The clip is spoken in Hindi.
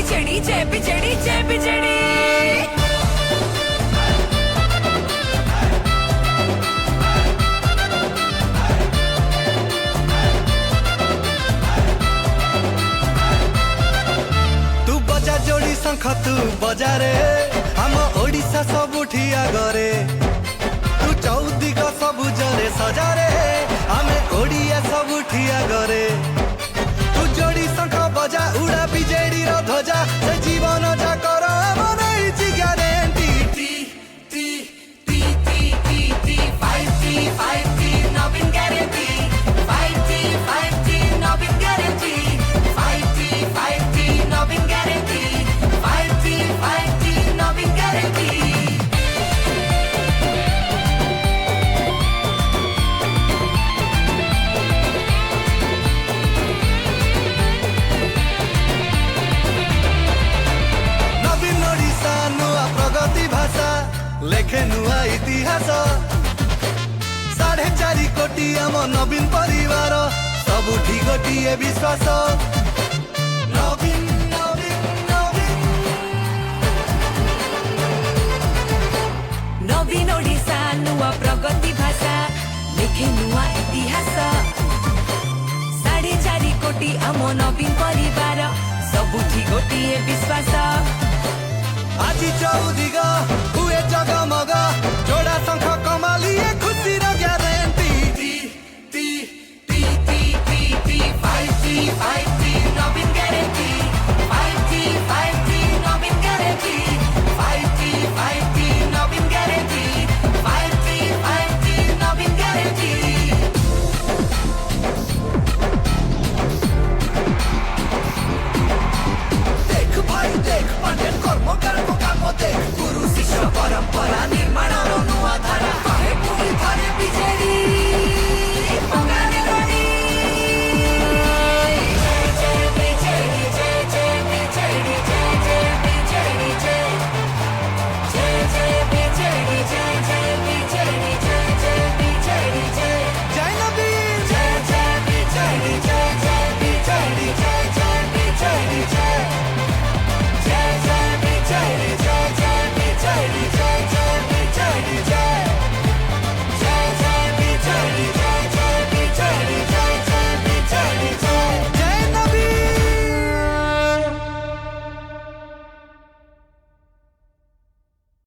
बिजेडी जय बिजेडी जय बिजेडी। तू बजा जोड़ी शंख तू बजा रे हम ओडिशा सबुठी आगरे। तू चौदिग सबुजरे सजा रे आमे ओडिया सबुठी आगरे। तू जोड़ी शंख बजा उड़ा बिजेडी रो ध्वजा से जीवन जाकर मन इछि guarantee. T T T T T T 5T Naveen guarantee 5T Naveen guarantee 5T Naveen guarantee 5T Naveen guarantee. लेखे नुआ इतिहास 4.5 कोटी आम नवीन परिवार सबुठी गोटिए विश्वास। नवीन नवीन नवीन नवीन ओडिशा नुआ प्रगति भाषा लेखे नुआ इतिहास 4.5 कोटी आम नवीन परिवार सबुठी गोटिए विश्वास। आज चौधरी